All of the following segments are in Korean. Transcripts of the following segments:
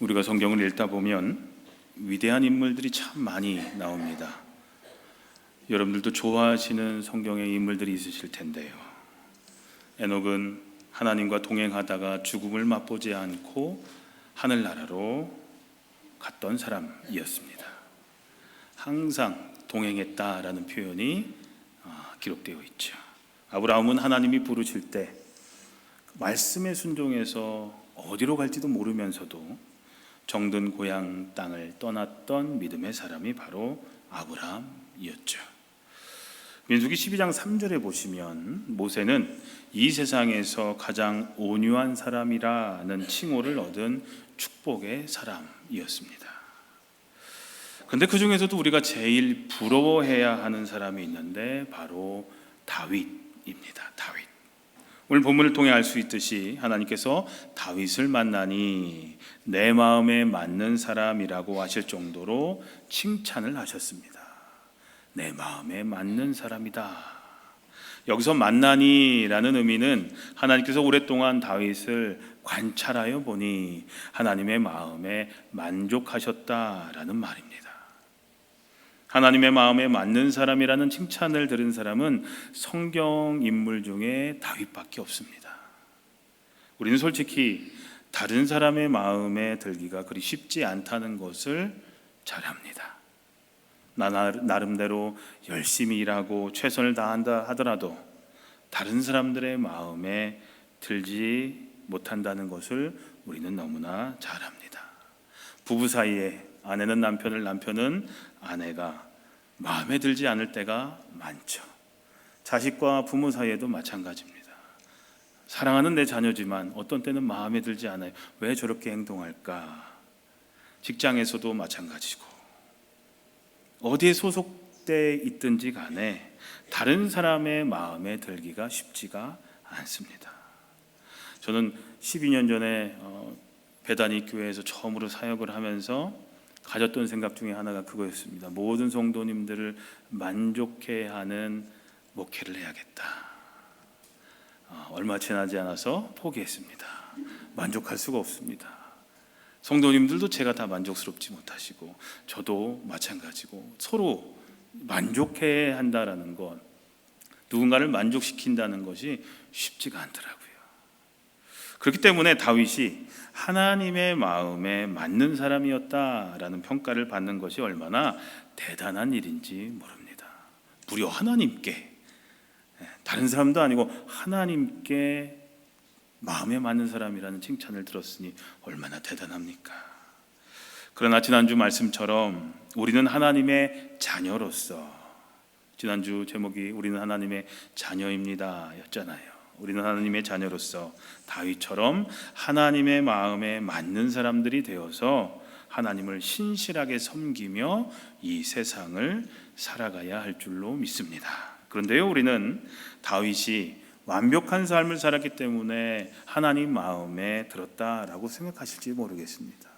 우리가 성경을 읽다 보면 위대한 인물들이 참 많이 나옵니다. 여러분들도 좋아하시는 성경의 인물들이 있으실 텐데요. 에녹은 하나님과 동행하다가 죽음을 맛보지 않고 하늘나라로 갔던 사람이었습니다. 항상 동행했다라는 표현이 기록되어 있죠. 아브라함은 하나님이 부르실 때 말씀에 순종해서 어디로 갈지도 모르면서도 정든 고향 땅을 떠났던 믿음의 사람이 바로 아브라함이었죠. 민수기 12장 3절에 보시면 모세는 이 세상에서 가장 온유한 사람이라는 칭호를 얻은 축복의 사람이었습니다. 그런데 그 중에서도 우리가 제일 부러워해야 하는 사람이 있는데 바로 다윗입니다. 다윗. 오늘 본문을 통해 알 수 있듯이 하나님께서 다윗을 만나니 내 마음에 맞는 사람이라고 하실 정도로 칭찬을 하셨습니다. 내 마음에 맞는 사람이다. 여기서 만나니라는 의미는 하나님께서 오랫동안 다윗을 관찰하여 보니 하나님의 마음에 만족하셨다라는 말입니다. 하나님의 마음에 맞는 사람이라는 칭찬을 들은 사람은 성경 인물 중에 다윗밖에 없습니다. 우리는 솔직히 다른 사람의 마음에 들기가 그리 쉽지 않다는 것을 잘 압니다. 나름대로 열심히 일하고 최선을 다한다 하더라도 다른 사람들의 마음에 들지 못한다는 것을 우리는 너무나 잘 압니다. 부부 사이에 아내는 남편을, 남편은 아내가 마음에 들지 않을 때가 많죠. 자식과 부모 사이에도 마찬가지입니다. 사랑하는 내 자녀지만 어떤 때는 마음에 들지 않아요. 왜 저렇게 행동할까? 직장에서도 마찬가지고 어디에 소속돼 있든지 간에 다른 사람의 마음에 들기가 쉽지가 않습니다. 저는 12년 전에 베다니 교회에서 처음으로 사역을 하면서 가졌던 생각 중에 하나가 그거였습니다. 모든 성도님들을 만족해 하는 목회를 해야겠다. 얼마 지나지 않아서 포기했습니다. 만족할 수가 없습니다. 성도님들도 제가 다 만족스럽지 못하시고 저도 마찬가지고 서로 만족해야 한다라는 것, 누군가를 만족시킨다는 것이 쉽지가 않더라고요. 그렇기 때문에 다윗이 하나님의 마음에 맞는 사람이었다라는 평가를 받는 것이 얼마나 대단한 일인지 모릅니다. 무려 하나님께, 다른 사람도 아니고 하나님께 마음에 맞는 사람이라는 칭찬을 들었으니 얼마나 대단합니까? 그러나 지난주 말씀처럼 우리는 하나님의 자녀로서, 지난주 제목이 우리는 하나님의 자녀입니다 였잖아요. 우리는 하나님의 자녀로서 다윗처럼 하나님의 마음에 맞는 사람들이 되어서 하나님을 신실하게 섬기며 이 세상을 살아가야 할 줄로 믿습니다. 그런데요, 우리는 다윗이 완벽한 삶을 살았기 때문에 하나님 마음에 들었다라고 생각하실지 모르겠습니다.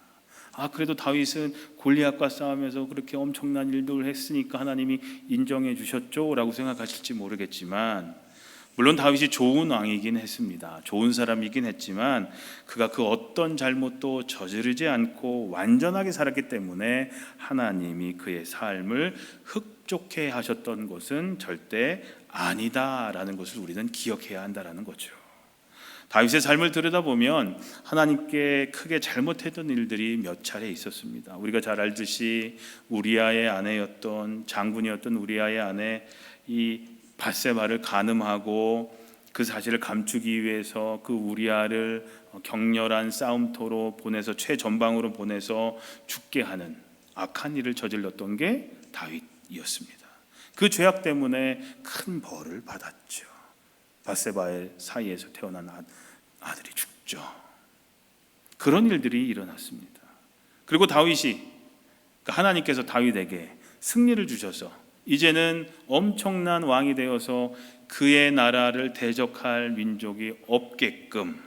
그래도 다윗은 골리앗과 싸우면서 그렇게 엄청난 일들을 했으니까 하나님이 인정해 주셨죠 라고 생각하실지 모르겠지만, 물론 다윗이 좋은 왕이긴 했습니다. 좋은 사람이긴 했지만 그가 그 어떤 잘못도 저지르지 않고 완전하게 살았기 때문에 하나님이 그의 삶을 흡족해 하셨던 것은 절대 아니다라는 것을 우리는 기억해야 한다는 거죠. 다윗의 삶을 들여다보면 하나님께 크게 잘못했던 일들이 몇 차례 있었습니다. 우리가 잘 알듯이 우리아의 아내였던, 장군이었던 우리아의 아내 이 밧세바를 간음하고 그 사실을 감추기 위해서 그 우리아를 격렬한 싸움터로 보내서 최전방으로 보내서 죽게 하는 악한 일을 저질렀던 게 다윗이었습니다. 그 죄악 때문에 큰 벌을 받았죠. 밧세바의 사이에서 태어난 아들이 죽죠. 그런 일들이 일어났습니다. 그리고 다윗이, 하나님께서 다윗에게 승리를 주셔서 이제는 엄청난 왕이 되어서 그의 나라를 대적할 민족이 없게끔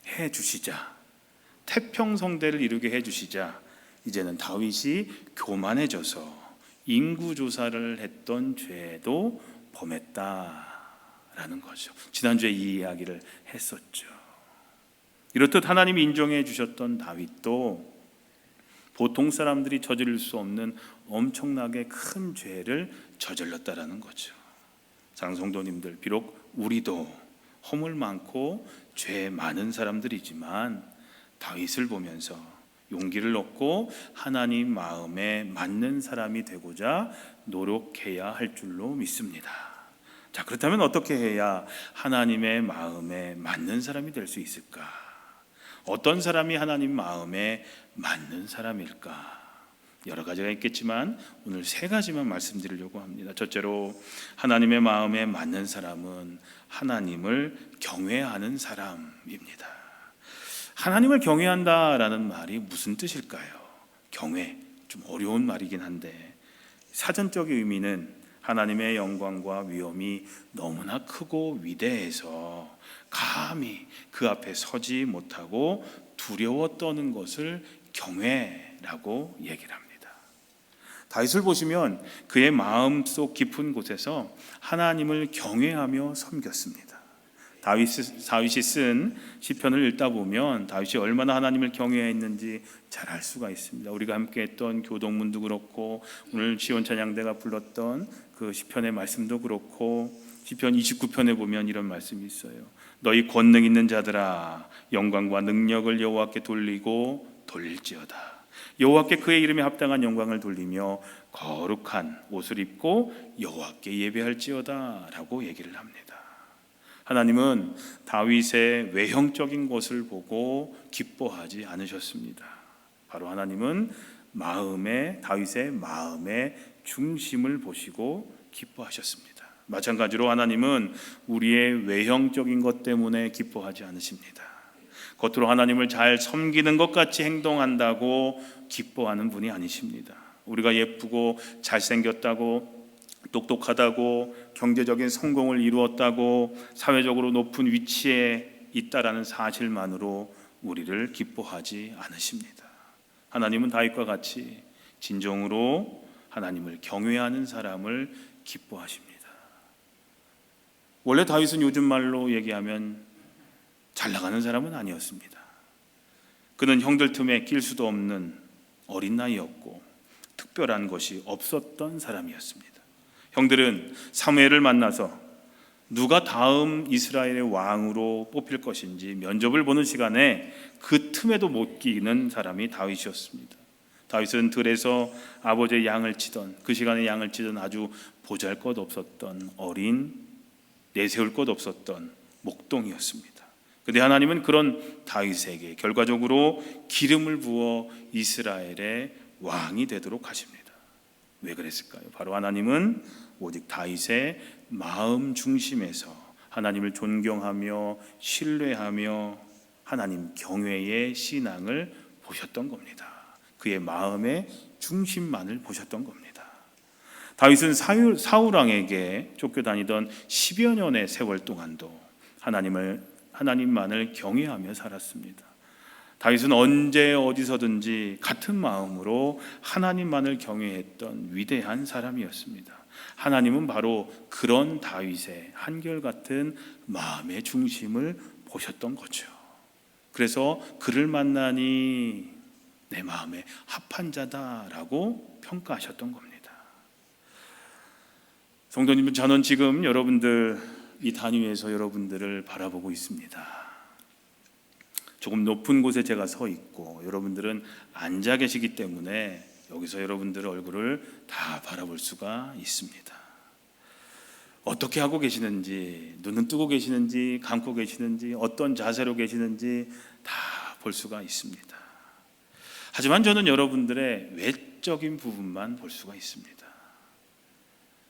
해주시자, 태평성대를 이루게 해주시자, 이제는 다윗이 교만해져서 인구조사를 했던 죄도 범했다라는 거죠. 지난주에 이 이야기를 했었죠. 이렇듯 하나님이 인정해 주셨던 다윗도 보통 사람들이 저지를 수 없는 엄청나게 큰 죄를 저질렀다라는 거죠. 사랑하는 성도님들, 비록 우리도 허물 많고 죄 많은 사람들이지만 다윗을 보면서 용기를 얻고 하나님 마음에 맞는 사람이 되고자 노력해야 할 줄로 믿습니다. 자, 그렇다면 어떻게 해야 하나님의 마음에 맞는 사람이 될 수 있을까? 어떤 사람이 하나님 마음에 맞는 사람일까? 여러 가지가 있겠지만 오늘 세 가지만 말씀드리려고 합니다. 첫째로, 하나님의 마음에 맞는 사람은 하나님을 경외하는 사람입니다. 하나님을 경외한다라는 말이 무슨 뜻일까요? 경외, 좀 어려운 말이긴 한데 사전적인 의미는 하나님의 영광과 위엄이 너무나 크고 위대해서 감히 그 앞에 서지 못하고 두려워 떠는 것을 경외라고 얘기를 합니다. 다윗을 보시면 그의 마음속 깊은 곳에서 하나님을 경외하며 섬겼습니다. 다윗이 쓴 시편을 읽다 보면 다윗이 얼마나 하나님을 경외했는지 잘 알 수가 있습니다. 우리가 함께 했던 교동문도 그렇고 오늘 시온 찬양대가 불렀던 그 시편의 말씀도 그렇고 시편 29편에 보면 이런 말씀이 있어요. 너희 권능 있는 자들아, 영광과 능력을 여호와께 돌리고 돌릴지어다. 여호와께 그의 이름에 합당한 영광을 돌리며 거룩한 옷을 입고 여호와께 예배할지어다 라고 얘기를 합니다. 하나님은 다윗의 외형적인 것을 보고 기뻐하지 않으셨습니다. 바로 하나님은 다윗의 마음의 중심을 보시고 기뻐하셨습니다. 마찬가지로 하나님은 우리의 외형적인 것 때문에 기뻐하지 않으십니다. 겉으로 하나님을 잘 섬기는 것 같이 행동한다고 기뻐하는 분이 아니십니다. 우리가 예쁘고 잘생겼다고, 똑똑하다고, 경제적인 성공을 이루었다고, 사회적으로 높은 위치에 있다라는 사실만으로 우리를 기뻐하지 않으십니다. 하나님은 다윗과 같이 진정으로 하나님을 경외하는 사람을 기뻐하십니다. 원래 다윗은 요즘 말로 얘기하면 잘 나가는 사람은 아니었습니다. 그는 형들 틈에 낄 수도 없는 어린 나이였고 특별한 것이 없었던 사람이었습니다. 형들은 사무엘을 만나서 누가 다음 이스라엘의 왕으로 뽑힐 것인지 면접을 보는 시간에 그 틈에도 못 끼는 사람이 다윗이었습니다. 다윗은 들에서 아버지의 양을 치던, 그 시간에 양을 치던 아주 보잘것없었던 어린, 내세울 것 없었던 목동이었습니다. 그런데 하나님은 그런 다윗에게 결과적으로 기름을 부어 이스라엘의 왕이 되도록 하십니다. 왜 그랬을까요? 바로 하나님은 오직 다윗의 마음 중심에서 하나님을 존경하며 신뢰하며 하나님 경외의 신앙을 보셨던 겁니다. 그의 마음의 중심만을 보셨던 겁니다. 다윗은 사울 왕에게 쫓겨다니던 10여 년의 세월 동안도 하나님만을 경외하며 살았습니다. 다윗은 언제 어디서든지 같은 마음으로 하나님만을 경외했던 위대한 사람이었습니다. 하나님은 바로 그런 다윗의 한결같은 마음의 중심을 보셨던 거죠. 그래서 그를 만나니 내 마음에 합한 자다라고 평가하셨던 겁니다. 성도님은, 저는 지금 여러분들 이 단위에서 여러분들을 바라보고 있습니다. 조금 높은 곳에 제가 서 있고 여러분들은 앉아 계시기 때문에 여기서 여러분들의 얼굴을 다 바라볼 수가 있습니다. 어떻게 하고 계시는지, 눈은 뜨고 계시는지 감고 계시는지, 어떤 자세로 계시는지 다 볼 수가 있습니다. 하지만 저는 여러분들의 외적인 부분만 볼 수가 있습니다.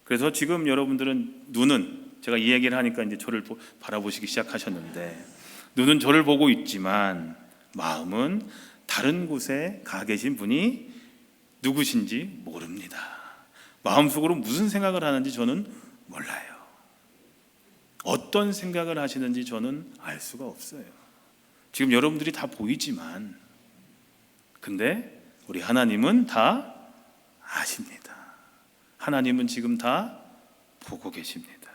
그래서 지금 여러분들은 눈은, 제가 이 얘기를 하니까 이제 저를 바라보시기 시작하셨는데, 눈은 저를 보고 있지만 마음은 다른 곳에 가 계신 분이 누구신지 모릅니다. 마음속으로 무슨 생각을 하는지 저는 몰라요. 어떤 생각을 하시는지 저는 알 수가 없어요. 지금 여러분들이 다 보이지만, 근데 우리 하나님은 다 아십니다. 하나님은 지금 다 보고 계십니다.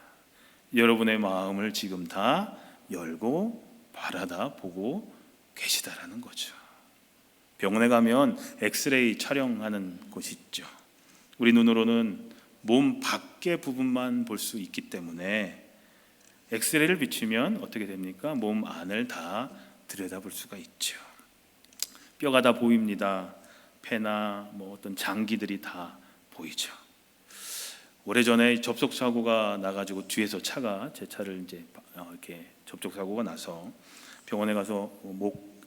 여러분의 마음을 지금 다 열고 바라다 보고 계시다라는 거죠. 병원에 가면 엑스레이 촬영하는 곳이 있죠. 우리 눈으로는 몸 밖의 부분만 볼 수 있기 때문에 엑스레이를 비추면 어떻게 됩니까? 몸 안을 다 들여다볼 수가 있죠. 뼈가 다 보입니다. 폐나 어떤 장기들이 다 보이죠. 오래전에 접촉 사고가 나가지고 뒤에서 차가 제 차를 이렇게 접촉 사고가 나서 병원에 가서 목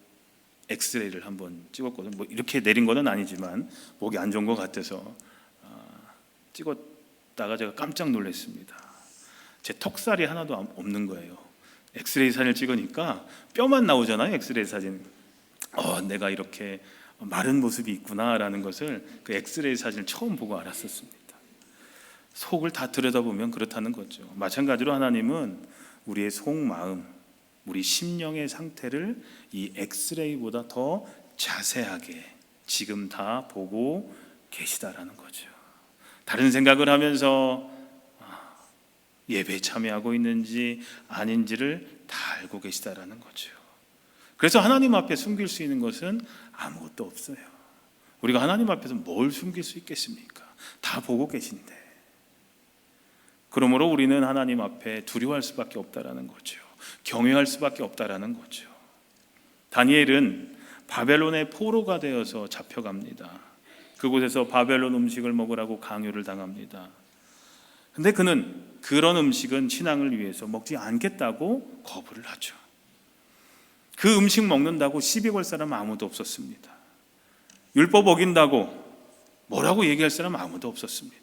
엑스레이를 한번 찍었거든요. 이렇게 내린 거는 아니지만 목이 안 좋은 것 같아서 찍었다가 제가 깜짝 놀랐습니다. 제 턱살이 하나도 없는 거예요. 엑스레이 사진을 찍으니까 뼈만 나오잖아요. 엑스레이 사진. 내가 이렇게 마른 모습이 있구나라는 것을 그 엑스레이 사진을 처음 보고 알았었습니다. 속을 다 들여다보면 그렇다는 거죠. 마찬가지로 하나님은 우리의 속마음, 우리 심령의 상태를 이 엑스레이보다 더 자세하게 지금 다 보고 계시다라는 거죠. 다른 생각을 하면서 예배에 참여하고 있는지 아닌지를 다 알고 계시다라는 거죠. 그래서 하나님 앞에 숨길 수 있는 것은 아무것도 없어요. 우리가 하나님 앞에서 뭘 숨길 수 있겠습니까? 다 보고 계신데. 그러므로 우리는 하나님 앞에 두려워할 수밖에 없다라는 거죠. 경외할 수밖에 없다라는 거죠. 다니엘은 바벨론의 포로가 되어서 잡혀갑니다. 그곳에서 바벨론 음식을 먹으라고 강요를 당합니다. 근데 그는 그런 음식은 신앙을 위해서 먹지 않겠다고 거부를 하죠. 그 음식 먹는다고 시비 걸 사람 아무도 없었습니다. 율법 어긴다고 뭐라고 얘기할 사람 아무도 없었습니다.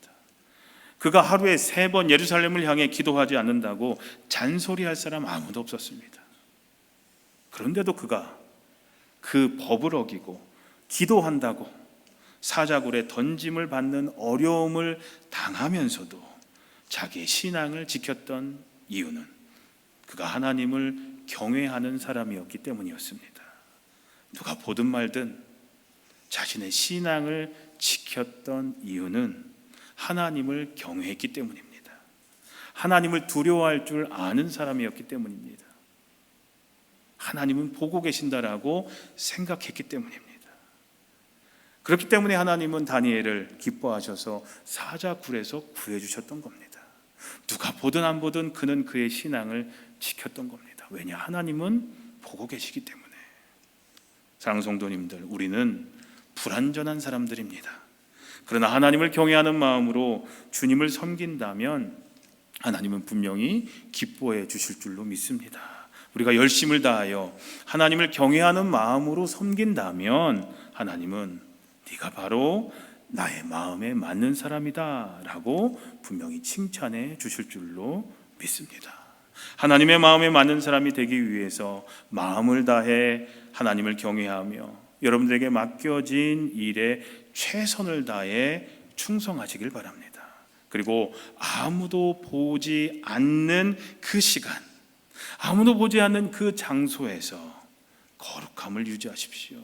그가 하루에 3번 예루살렘을 향해 기도하지 않는다고 잔소리할 사람 아무도 없었습니다. 그런데도 그가 그 법을 어기고 기도한다고 사자굴에 던짐을 받는 어려움을 당하면서도 자기의 신앙을 지켰던 이유는 그가 하나님을 경외하는 사람이었기 때문이었습니다. 누가 보든 말든 자신의 신앙을 지켰던 이유는 하나님을 경외했기 때문입니다. 하나님을 두려워할 줄 아는 사람이었기 때문입니다. 하나님은 보고 계신다라고 생각했기 때문입니다. 그렇기 때문에 하나님은 다니엘을 기뻐하셔서 사자굴에서 구해주셨던 겁니다. 누가 보든 안 보든 그는 그의 신앙을 지켰던 겁니다. 왜냐? 하나님은 보고 계시기 때문에. 사랑하는 성도님들, 우리는 불완전한 사람들입니다. 그러나 하나님을 경외하는 마음으로 주님을 섬긴다면 하나님은 분명히 기뻐해 주실 줄로 믿습니다. 우리가 열심을 다하여 하나님을 경외하는 마음으로 섬긴다면 하나님은 네가 바로 나의 마음에 맞는 사람이다 라고 분명히 칭찬해 주실 줄로 믿습니다. 하나님의 마음에 맞는 사람이 되기 위해서 마음을 다해 하나님을 경외하며 여러분들에게 맡겨진 일에 최선을 다해 충성하시길 바랍니다. 그리고 아무도 보지 않는 그 시간, 아무도 보지 않는 그 장소에서 거룩함을 유지하십시오.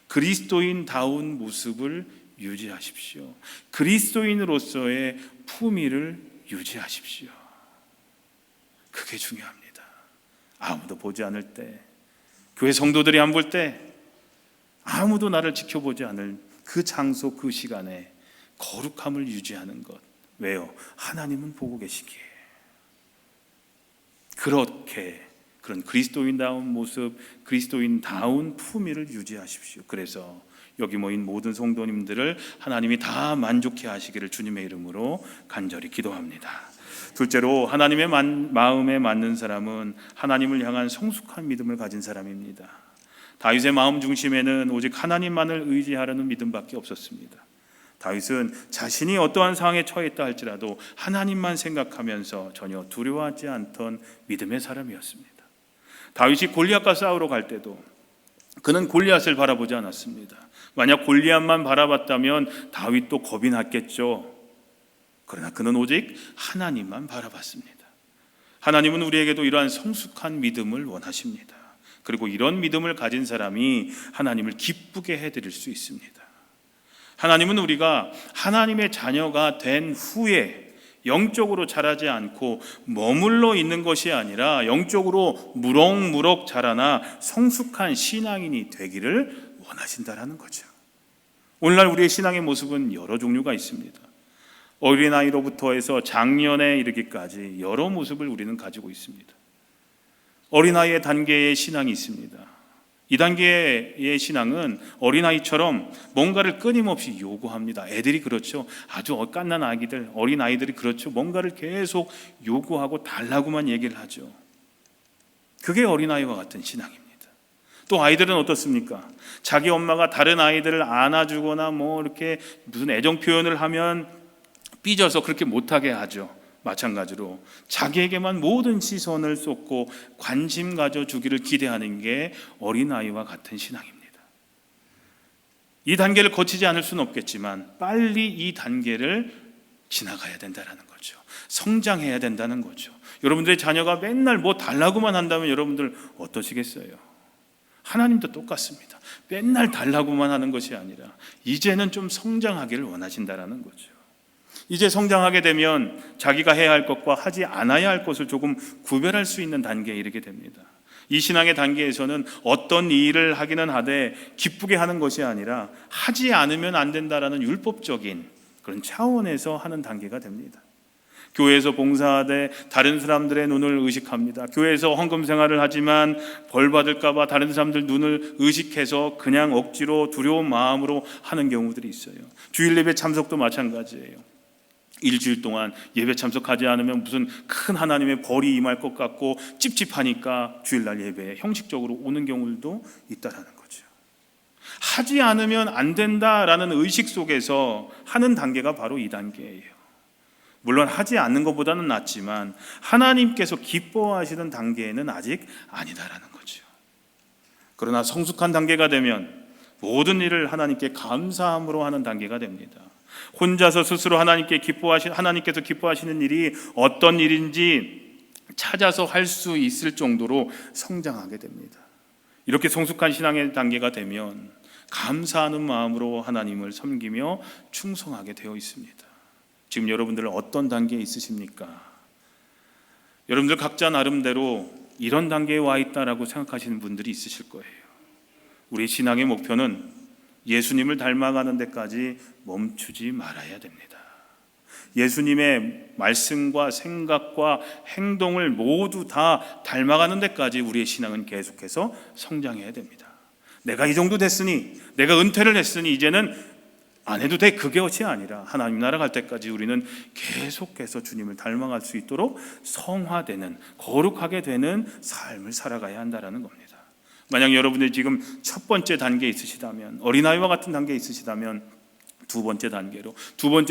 그리스도인다운 모습을 유지하십시오. 그리스도인으로서의 품위를 유지하십시오. 그게 중요합니다. 아무도 보지 않을 때, 교회 성도들이 안 볼 때, 아무도 나를 지켜보지 않을 그 장소 그 시간에 거룩함을 유지하는 것. 왜요? 하나님은 보고 계시기에. 그렇게 그런 그리스도인다운 모습, 그리스도인다운 품위를 유지하십시오. 그래서 여기 모인 모든 성도님들을 하나님이 다 만족해 하시기를 주님의 이름으로 간절히 기도합니다. 둘째로 하나님의 마음에 맞는 사람은 하나님을 향한 성숙한 믿음을 가진 사람입니다. 다윗의 마음 중심에는 오직 하나님만을 의지하려는 믿음밖에 없었습니다. 다윗은 자신이 어떠한 상황에 처했다 할지라도 하나님만 생각하면서 전혀 두려워하지 않던 믿음의 사람이었습니다. 다윗이 골리앗과 싸우러 갈 때도 그는 골리앗을 바라보지 않았습니다. 만약 골리앗만 바라봤다면 다윗도 겁이 났겠죠. 그러나 그는 오직 하나님만 바라봤습니다. 하나님은 우리에게도 이러한 성숙한 믿음을 원하십니다. 그리고 이런 믿음을 가진 사람이 하나님을 기쁘게 해드릴 수 있습니다. 하나님은 우리가 하나님의 자녀가 된 후에 영적으로 자라지 않고 머물러 있는 것이 아니라 영적으로 무럭무럭 자라나 성숙한 신앙인이 되기를 원하신다라는 거죠. 오늘날 우리의 신앙의 모습은 여러 종류가 있습니다. 어린아이로부터 해서 장년에 이르기까지 여러 모습을 우리는 가지고 있습니다. 어린아이의 단계의 신앙이 있습니다. 이 단계의 신앙은 어린아이처럼 뭔가를 끊임없이 요구합니다. 애들이 그렇죠. 아주 갓난 아기들, 어린아이들이 그렇죠. 뭔가를 계속 요구하고 달라고만 얘기를 하죠. 그게 어린아이와 같은 신앙입니다. 또 아이들은 어떻습니까? 자기 엄마가 다른 아이들을 안아주거나 이렇게 무슨 애정 표현을 하면 삐져서 그렇게 못하게 하죠. 마찬가지로 자기에게만 모든 시선을 쏟고 관심 가져주기를 기대하는 게 어린아이와 같은 신앙입니다. 이 단계를 거치지 않을 수는 없겠지만 빨리 이 단계를 지나가야 된다는 거죠. 성장해야 된다는 거죠. 여러분들의 자녀가 맨날 뭐 달라고만 한다면 여러분들 어떠시겠어요? 하나님도 똑같습니다. 맨날 달라고만 하는 것이 아니라 이제는 좀 성장하기를 원하신다는 거죠. 이제 성장하게 되면 자기가 해야 할 것과 하지 않아야 할 것을 조금 구별할 수 있는 단계에 이르게 됩니다. 이 신앙의 단계에서는 어떤 일을 하기는 하되 기쁘게 하는 것이 아니라 하지 않으면 안 된다라는 율법적인 그런 차원에서 하는 단계가 됩니다. 교회에서 봉사하되 다른 사람들의 눈을 의식합니다. 교회에서 헌금 생활을 하지만 벌 받을까 봐 다른 사람들 눈을 의식해서 그냥 억지로 두려운 마음으로 하는 경우들이 있어요. 주일 예배 참석도 마찬가지예요. 일주일 동안 예배 참석하지 않으면 무슨 큰 하나님의 벌이 임할 것 같고 찝찝하니까 주일날 예배에 형식적으로 오는 경우들도 있다라는 거죠. 하지 않으면 안 된다라는 의식 속에서 하는 단계가 바로 이 단계예요. 물론 하지 않는 것보다는 낫지만 하나님께서 기뻐하시는 단계에는 아직 아니다라는 거죠. 그러나 성숙한 단계가 되면 모든 일을 하나님께 감사함으로 하는 단계가 됩니다. 혼자서 스스로 하나님께서 기뻐하시는 일이 어떤 일인지 찾아서 할 수 있을 정도로 성장하게 됩니다. 이렇게 성숙한 신앙의 단계가 되면 감사하는 마음으로 하나님을 섬기며 충성하게 되어 있습니다. 지금 여러분들 어떤 단계에 있으십니까? 여러분들 각자 나름대로 이런 단계에 와 있다라고 생각하시는 분들이 있으실 거예요. 우리 신앙의 목표는 예수님을 닮아가는 데까지 멈추지 말아야 됩니다. 예수님의 말씀과 생각과 행동을 모두 다 닮아가는 데까지 우리의 신앙은 계속해서 성장해야 됩니다. 내가 이 정도 됐으니, 내가 은퇴를 했으니 이제는 안 해도 돼, 그것이 아니라 하나님 나라 갈 때까지 우리는 계속해서 주님을 닮아갈 수 있도록 성화되는, 거룩하게 되는 삶을 살아가야 한다는 겁니다. 만약 여러분들이 지금 첫 번째 단계에 있으시다면, 어린아이와 같은 단계에 있으시다면 두 번째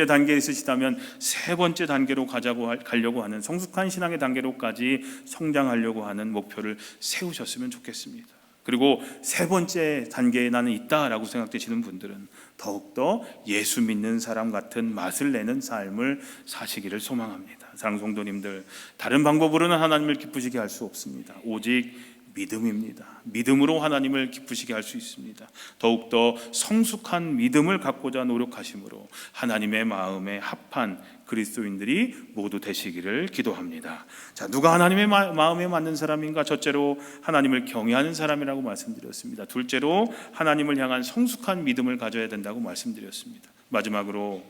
단계에 있으시다면 세 번째 단계로 가려고 하는 성숙한 신앙의 단계로까지 성장하려고 하는 목표를 세우셨으면 좋겠습니다. 그리고 세 번째 단계에 나는 있다라고 생각되시는 분들은 더욱더 예수 믿는 사람 같은 맛을 내는 삶을 사시기를 소망합니다. 사랑하는 성도님들, 다른 방법으로는 하나님을 기쁘시게 할 수 없습니다. 오직 믿음입니다. 믿음으로 하나님을 기쁘시게 할 수 있습니다. 더욱더 성숙한 믿음을 갖고자 노력하심으로 하나님의 마음에 합한 그리스도인들이 모두 되시기를 기도합니다. 자, 누가 하나님의 마음에 맞는 사람인가? 첫째로 하나님을 경외하는 사람이라고 말씀드렸습니다. 둘째로 하나님을 향한 성숙한 믿음을 가져야 된다고 말씀드렸습니다. 마지막으로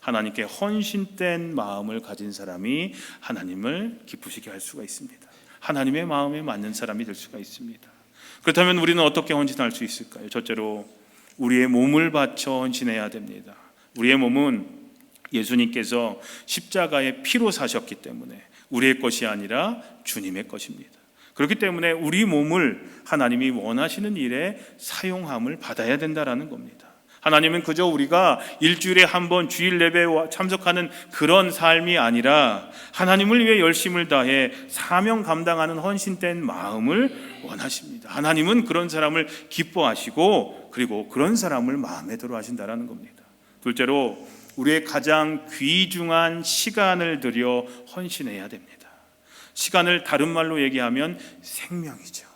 하나님께 헌신된 마음을 가진 사람이 하나님을 기쁘시게 할 수가 있습니다. 하나님의 마음에 맞는 사람이 될 수가 있습니다. 그렇다면 우리는 어떻게 헌신할 수 있을까요? 첫째로 우리의 몸을 바쳐 헌신해야 됩니다. 우리의 몸은 예수님께서 십자가의 피로 사셨기 때문에 우리의 것이 아니라 주님의 것입니다. 그렇기 때문에 우리 몸을 하나님이 원하시는 일에 사용함을 받아야 된다는 겁니다. 하나님은 그저 우리가 일주일에 한 번 주일 예배에 참석하는 그런 삶이 아니라 하나님을 위해 열심을 다해 사명 감당하는 헌신된 마음을 원하십니다. 하나님은 그런 사람을 기뻐하시고 그리고 그런 사람을 마음에 들어 하신다는 겁니다. 둘째로 우리의 가장 귀중한 시간을 들여 헌신해야 됩니다. 시간을 다른 말로 얘기하면 생명이죠.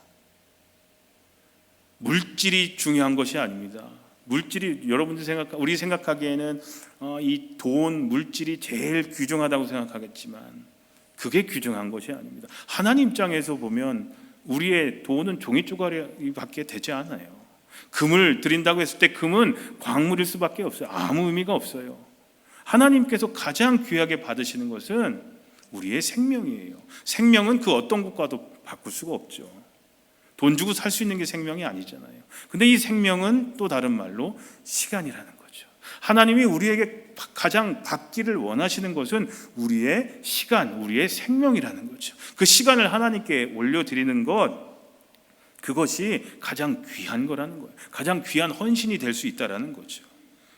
물질이 중요한 것이 아닙니다. 물질이 우리 생각하기에는 이 돈, 물질이 제일 귀중하다고 생각하겠지만 그게 귀중한 것이 아닙니다. 하나님 입장에서 보면 우리의 돈은 종이 쪼가리밖에 되지 않아요. 금을 드린다고 했을 때 금은 광물일 수밖에 없어요. 아무 의미가 없어요. 하나님께서 가장 귀하게 받으시는 것은 우리의 생명이에요. 생명은 그 어떤 것과도 바꿀 수가 없죠. 돈 주고 살 수 있는 게 생명이 아니잖아요. 근데 이 생명은 또 다른 말로 시간이라는 거죠. 하나님이 우리에게 가장 받기를 원하시는 것은 우리의 시간, 우리의 생명이라는 거죠. 그 시간을 하나님께 올려드리는 것, 그것이 가장 귀한 거라는 거예요. 가장 귀한 헌신이 될 수 있다는 거죠.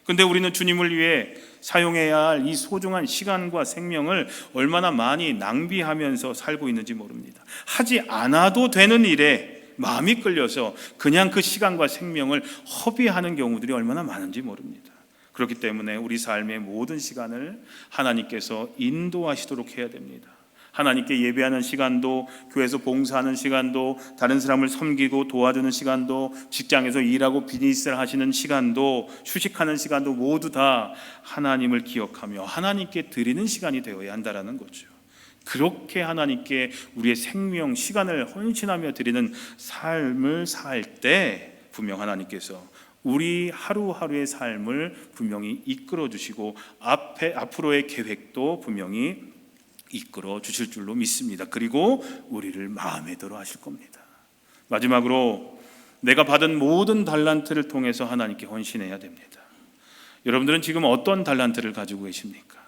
근데 우리는 주님을 위해 사용해야 할 이 소중한 시간과 생명을 얼마나 많이 낭비하면서 살고 있는지 모릅니다. 하지 않아도 되는 일에 마음이 끌려서 그냥 그 시간과 생명을 허비하는 경우들이 얼마나 많은지 모릅니다. 그렇기 때문에 우리 삶의 모든 시간을 하나님께서 인도하시도록 해야 됩니다. 하나님께 예배하는 시간도, 교회에서 봉사하는 시간도, 다른 사람을 섬기고 도와주는 시간도, 직장에서 일하고 비즈니스를 하시는 시간도, 휴식하는 시간도 모두 다 하나님을 기억하며 하나님께 드리는 시간이 되어야 한다는 거죠. 그렇게 하나님께 우리의 생명, 시간을 헌신하며 드리는 삶을 살 때 분명 하나님께서 우리 하루하루의 삶을 분명히 이끌어 주시고 앞으로의 계획도 분명히 이끌어 주실 줄로 믿습니다. 그리고 우리를 마음에 들어 하실 겁니다. 마지막으로 내가 받은 모든 달란트를 통해서 하나님께 헌신해야 됩니다. 여러분들은 지금 어떤 달란트를 가지고 계십니까?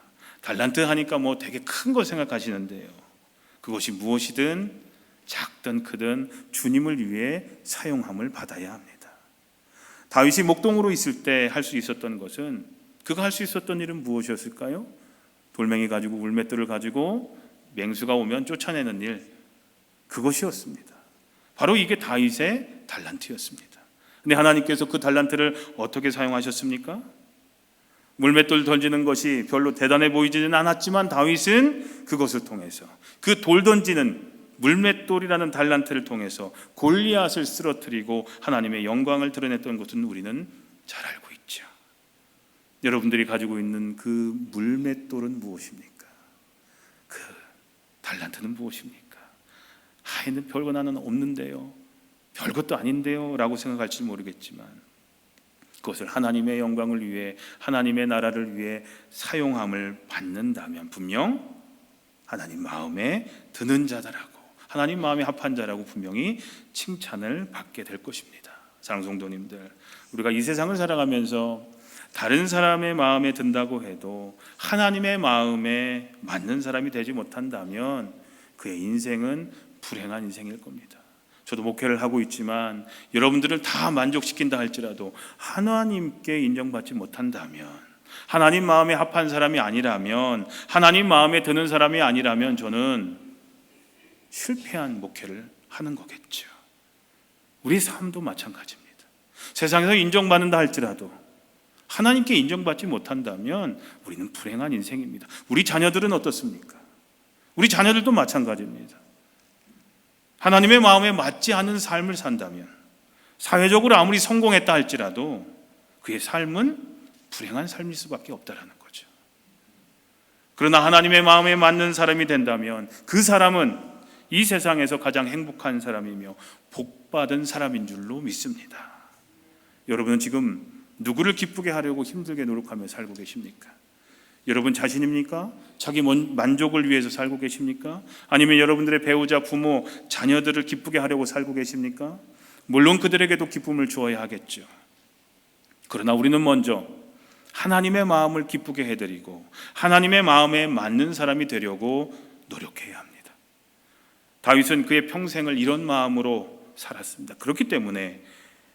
달란트 하니까 뭐 되게 큰 거 생각하시는데요, 그것이 무엇이든 작든 크든 주님을 위해 사용함을 받아야 합니다. 다윗이 목동으로 있을 때 할 수 있었던 것은, 그가 할 수 있었던 일은 무엇이었을까요? 돌멩이 가지고, 물맷돌을 가지고 맹수가 오면 쫓아내는 일, 그것이었습니다. 바로 이게 다윗의 달란트였습니다. 근데 하나님께서 그 달란트를 어떻게 사용하셨습니까? 물맷돌 던지는 것이 별로 대단해 보이지는 않았지만 다윗은 그것을 통해서, 그 돌 던지는 물맷돌이라는 달란트를 통해서 골리앗을 쓰러뜨리고 하나님의 영광을 드러냈던 것은 우리는 잘 알고 있죠. 여러분들이 가지고 있는 그 물맷돌은 무엇입니까? 그 달란트는 무엇입니까? 하이는 별거 나는 없는데요, 별것도 아닌데요 라고 생각할지 모르겠지만, 그것을 하나님의 영광을 위해, 하나님의 나라를 위해 사용함을 받는다면 분명 하나님 마음에 드는 자다라고, 하나님 마음에 합한 자라고 분명히 칭찬을 받게 될 것입니다. 사랑하는 성도님들, 우리가 이 세상을 살아가면서 다른 사람의 마음에 든다고 해도 하나님의 마음에 맞는 사람이 되지 못한다면 그의 인생은 불행한 인생일 겁니다. 저도 목회를 하고 있지만 여러분들을 다 만족시킨다 할지라도 하나님께 인정받지 못한다면, 하나님 마음에 합한 사람이 아니라면, 하나님 마음에 드는 사람이 아니라면 저는 실패한 목회를 하는 거겠죠. 우리 삶도 마찬가지입니다. 세상에서 인정받는다 할지라도 하나님께 인정받지 못한다면 우리는 불행한 인생입니다. 우리 자녀들은 어떻습니까? 우리 자녀들도 마찬가지입니다. 하나님의 마음에 맞지 않은 삶을 산다면, 사회적으로 아무리 성공했다 할지라도 그의 삶은 불행한 삶일 수밖에 없다는 거죠. 그러나 하나님의 마음에 맞는 사람이 된다면 그 사람은 이 세상에서 가장 행복한 사람이며 복받은 사람인 줄로 믿습니다. 여러분은 지금 누구를 기쁘게 하려고 힘들게 노력하며 살고 계십니까? 여러분 자신입니까? 자기 만족을 위해서 살고 계십니까? 아니면 여러분들의 배우자, 부모, 자녀들을 기쁘게 하려고 살고 계십니까? 물론 그들에게도 기쁨을 주어야 하겠죠. 그러나 우리는 먼저 하나님의 마음을 기쁘게 해드리고 하나님의 마음에 맞는 사람이 되려고 노력해야 합니다. 다윗은 그의 평생을 이런 마음으로 살았습니다. 그렇기 때문에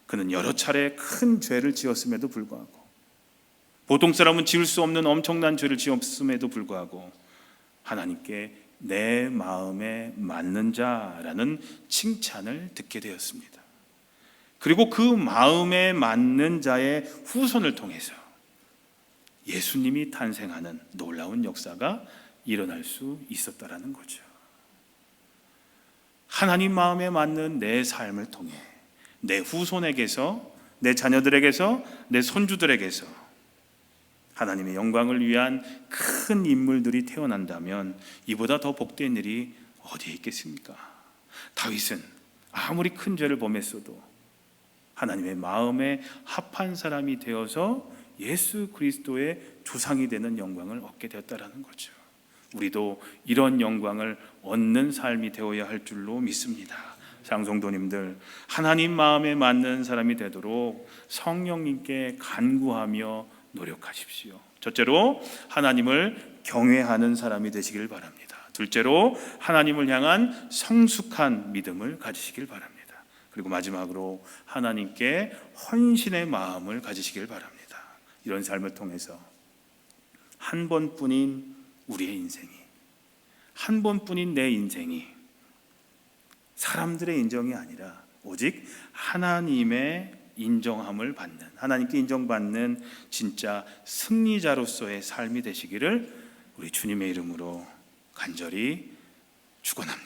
그는 여러 차례 큰 죄를 지었음에도 불구하고, 보통 사람은 지을 수 없는 엄청난 죄를 지었음에도 불구하고 하나님께 내 마음에 맞는 자라는 칭찬을 듣게 되었습니다. 그리고 그 마음에 맞는 자의 후손을 통해서 예수님이 탄생하는 놀라운 역사가 일어날 수 있었다라는 거죠. 하나님 마음에 맞는 내 삶을 통해 내 후손에게서 내 자녀들에게서, 내 손주들에게서 하나님의 영광을 위한 큰 인물들이 태어난다면 이보다 더 복된 일이 어디에 있겠습니까? 다윗은 아무리 큰 죄를 범했어도 하나님의 마음에 합한 사람이 되어서 예수 그리스도의 조상이 되는 영광을 얻게 되었다라는 거죠. 우리도 이런 영광을 얻는 삶이 되어야 할 줄로 믿습니다. 장성도님들, 하나님 마음에 맞는 사람이 되도록 성령님께 간구하며 노력하십시오. 첫째로 하나님을 경외하는 사람이 되시길 바랍니다. 둘째로 하나님을 향한 성숙한 믿음을 가지시길 바랍니다. 그리고 마지막으로 하나님께 헌신의 마음을 가지시길 바랍니다. 이런 삶을 통해서 한 번뿐인 우리의 인생이, 한 번뿐인 내 인생이 사람들의 인정이 아니라 오직 하나님의 인정함을 받는, 하나님께 인정받는 진짜 승리자로서의 삶이 되시기를 우리 주님의 이름으로 간절히 축원합니다.